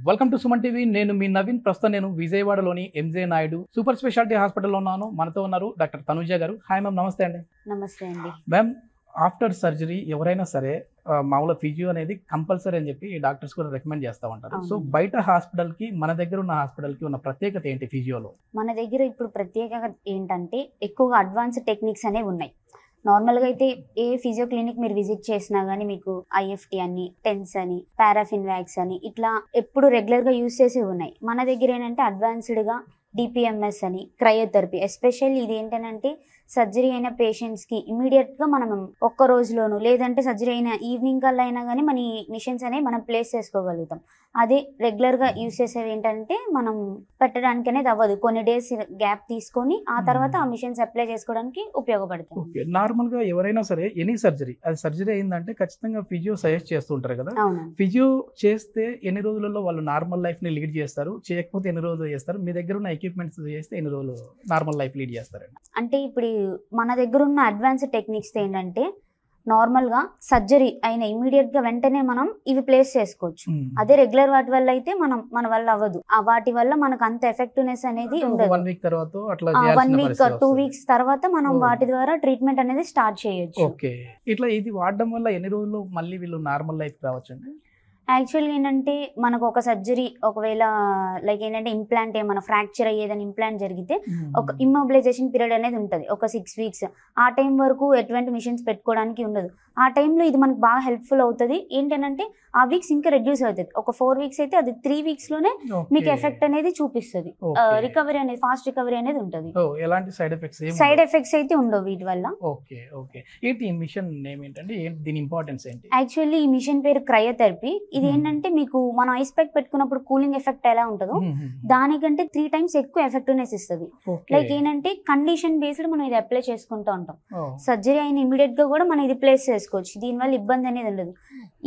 Welcome to Suman TV. నేను మీ నవీన్. ప్రస్తుతం నేను విజయవాడలోని ఎంజే నాయుడు సూపర్ స్పెషాలిటీ హాస్పిటల్లో ఉన్నాను. మనతో ఉన్నారు డాక్టర్ తనుజ గారు. హాయ్ మ్యామ్, నమస్తే అండి. నమస్తే అండి మ్యామ్, ఆఫ్టర్ సర్జరీ ఎవరైనా సరే మామూలుగా ఫిజియో అనేది కంపల్సరీ అని చెప్పి డాక్టర్స్ కూడా రికమెండ్ చేస్తూ ఉంటారు. సో బయట హాస్పిటల్కి మన దగ్గర ఉన్న హాస్పిటల్కి ఉన్న ప్రత్యేకత ఏంటి ఫిజియోలో? మన దగ్గర ఇప్పుడు ప్రత్యేకత ఏంటంటే ఎక్కువగా అడ్వాన్స్ టెక్నిక్స్ అనేవి ఉన్నాయి. నార్మల్గా అయితే ఏ ఫిజియో క్లినిక్ మీరు విజిట్ చేసినా కానీ మీకు ఐఎఫ్టి అని, టెన్స్ అని, పారాఫిన్ వ్యాక్స్ అని ఇట్లా ఎప్పుడు రెగ్యులర్గా యూజ్ చేసి ఉన్నాయి. మన దగ్గర ఏంటంటే అడ్వాన్స్డ్గా డిపిఎంఎస్ అని, క్రయోథెరపీ. ఎస్పెషల్లీ ఇది ఏంటంటే సర్జరీ అయిన పేషెంట్స్కి ఇమీడియట్గా మనం ఒక్క రోజులోను లేదంటే సర్జరీ అయిన ఈవినింగ్ కల్లా అయినా కానీ మన మిషన్స్ అనేవి మనం ప్లేస్ చేసుకోగలుగుతాం. అదే రెగ్యులర్గా యూజ్ చేసేవి ఏంటంటే మనం పెట్టడానికి అనేది అవ్వదు. కొన్ని డేస్ గ్యాప్ తీసుకొని ఆ తర్వాత ఆ మిషన్స్ అప్లై చేసుకోవడానికి ఉపయోగపడుతుంది. ఓకే, నార్మల్గా ఎవరైనా సరే ఎనీ సర్జరీ, అది సర్జరీ అయిందంటే ఖచ్చితంగా ఫిజియో సజెస్ట్ చేస్తుంటారు కదా. ఫిజియో చేస్తే ఎన్ని రోజులలో వాళ్ళు నార్మల్ లైఫ్ని లీడ్ చేస్తారు, చేయకపోతే ఎన్ని రోజులు చేస్తారు? మీ దగ్గర ఉన్న ఎక్విప్మెంట్స్ చేస్తే ఎన్ని రోజులు నార్మల్ లైఫ్ లీడ్ చేస్తారండి? అంటే ఇప్పుడు మన దగ్గర ఉన్న అడ్వాన్స్డ్ టెక్నిక్స్ ఏంటంటే నార్మల్గా సర్జరీ అయిన ఇమీడియట్గా వెంటనే మనం ఇవి ప్లేస్ చేసుకోవచ్చు. అదే రెగ్యులర్ వాటి వల్ల అయితే మన వల్ల అవ్వదు. ఆ వాటి వల్ల మనకు అంత ఎఫెక్టివ్నెస్ అనేది ఉండదు. 1 వీక్ తర్వాత 1 వీక్ 2 వీక్స్ తర్వాత మనం వాటి ద్వారా ట్రీట్మెంట్ అనేది స్టార్ట్ చేయొచ్చు. ఓకే, ఇట్లా ఇది వాడడం వల్ల ఎన్ని రోజులు మళ్ళీ వీళ్ళు నార్మల్ లైఫ్ రావచ్చండి? యాక్చువల్గా ఏంటంటే మనకు ఒక సర్జరీ ఒకవేళ లైక్ ఏంటంటే ఇంప్లాంట్ ఏమైనా ఫ్రాక్చర్ అయ్యేదని ఇంప్లాంట్ జరిగితే ఒక ఇమ్మొబిలైజేషన్ పీరియడ్ అనేది ఉంటుంది, ఒక 6 వీక్స్. ఆ టైం వరకు ఎటువంటి మిషన్స్ పెట్టుకోవడానికి ఉండదు. ఆ టైంలో ఇది మనకు బాగా హెల్ప్ఫుల్ అవుతుంది. ఏంటంటే ఆ వీక్స్ ఇంకా రెడ్యూస్ అవుతుంది. ఒక 4 వీక్స్ అయితే అది 3 వీక్స్లోనే మీకు ఎఫెక్ట్ అనేది చూపిస్తుంది. రికవరీ అనేది, ఫాస్ట్ రికవరీ అనేది ఉంటుంది. ఎలాంటి సైడ్ ఎఫెక్ట్స్ అయితే ఉండవు వీటి వల్ల. ఓకే ఓకే, ఏంటి ఈ మిషన్ నేమ్ ఏంటంటే, దీని ఇంపార్టెన్స్ ఏంటి? యాక్చువల్లీ ఈ మిషన్ పేరు క్రయోథెరపీ. ఇది ఏంటంటే మీకు మనం ఐస్ ప్యాక్ పెట్టుకున్నప్పుడు కూలింగ్ ఎఫెక్ట్ ఎలా ఉంటుందో దానికంటే 3 times ఎక్కువ ఎఫెక్టివ్నెస్ ఇస్తుంది. లైక్ ఏంటంటే కండిషన్ బేస్డ్ మనం ఇది అప్లై చేసుకుంటూ ఉంటాం. సర్జరీ అయిన ఇమీడియట్ గా కూడా మనం ఇది ప్లేస్ చేసుకోవచ్చు. దీనివల్ల ఇబ్బంది అనేది ఉండదు.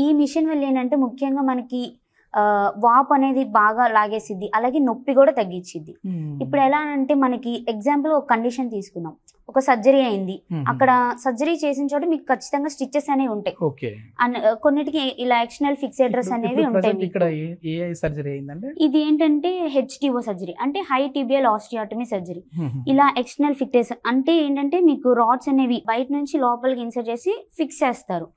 ఈ మిషన్ వల్ల ఏంటంటే ముఖ్యంగా మనకి వాప్ అనేది బాగా లాగేసిద్ది, అలాగే నొప్పి కూడా తగ్గించిద్ది. ఇప్పుడు ఎలా అంటే మనకి ఎగ్జాంపుల్ ఒక కండిషన్ తీసుకుందాం. ఒక సర్జరీ అయింది, అక్కడ సర్జరీ చేసిన చోట మీకు ఖచ్చితంగా స్టిచెస్ అనేవి ఉంటాయి. కొన్నిటికి ఇలా ఎక్స్టర్నల్ ఫిక్సేటర్స్ అనేవి ఉంటాయి. ఇది ఏంటంటే హెచ్టిఓ సర్జరీ అంటే హై టిబియల్ ఆస్టియోటమీ సర్జరీ. ఇలా ఎక్స్టర్నల్ ఫిక్సేషన్ అంటే ఏంటంటే మీకు రాడ్స్ అనేవి బయట నుంచి లోపలికి ఇన్సర్ట్ చేసి ఫిక్స్ చేస్తారు.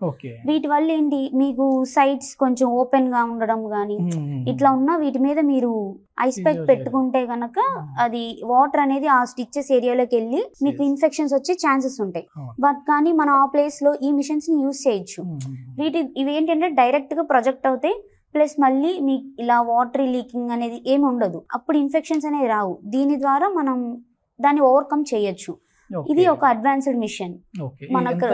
వీటి వల్ల ఏంటి మీకు సైడ్స్ కొంచెం ఓపెన్ గా ఉండడం గానీ ఇట్లా ఉన్న వీటి మీద మీరు ఐస్ ప్యాక్ పెట్టుకుంటే గనక అది వాటర్ అనేది ఆ స్టిచెస్ ఏరియాలోకి వెళ్ళి మీకు ఇన్ఫెక్షన్స్ వచ్చే ఛాన్సెస్ ఉంటాయి. బట్ కానీ మనం ఆ ప్లేస్ లో ఈ మిషన్స్ ని యూజ్ చేయొచ్చు. ఇవి ఏంటంటే డైరెక్ట్ గా ప్రొజెక్ట్ అవుతాయి. ప్లస్ మళ్ళీ మీకు ఇలా వాటర్ లీకింగ్ అనేది ఏమి ఉండదు. అప్పుడు ఇన్ఫెక్షన్స్ అనేవి రావు. దీని ద్వారా మనం దాన్ని ఓవర్కమ్ చేయొచ్చు. ఇది ఒక అడ్వాన్స్డ్ మిషన్. మనకు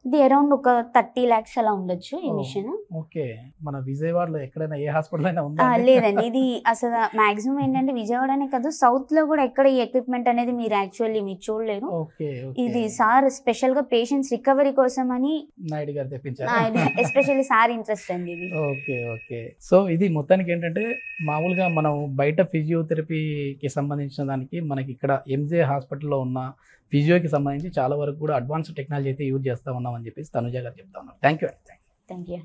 ఇది అరౌండ్ ఒక 30 lakhs అలా ఉండొచ్చు ఈ మిషన్. ఓకే, మన విజయవాడలో ఎక్కడైనా ఏ హాస్పిటల్ అయినా ఉందా? లేదండి, ఇది అసలు మాక్సిమం ఏంటంటే విజయవాడనే కాదు, సౌత్ లో కూడా ఎక్కడ ఈ ఎక్విప్మెంట్ అనేది మీరు యాక్చువల్లీ మీరు చూడలేరు. ఇది సార్ స్పెషల్ గా పేషెంట్స్ రికవరీ కోసం అని నాయుడు గారు తెప్పించారు. ఎస్పెషల్లీ సార్ ఇంట్రెస్ట్ అండి ఇది. ఓకే ఓకే, సో ఇది మొత్తానికి ఏంటంటే మామూలుగా మనం బయట ఫిజియోథెరపీకి సంబంధించిన దానికి మనకి ఇక్కడ ఎంజే హాస్పిటల్లో ఉన్న ఫిజియోకి సంబంధించి చాలా వరకు కూడా అడ్వాన్స్ టెక్నాలజీ అయితే యూజ్ చేస్తూ ఉన్నామని చెప్పేసి తనుజ గారు చెప్తా ఉన్నారు. Thank you.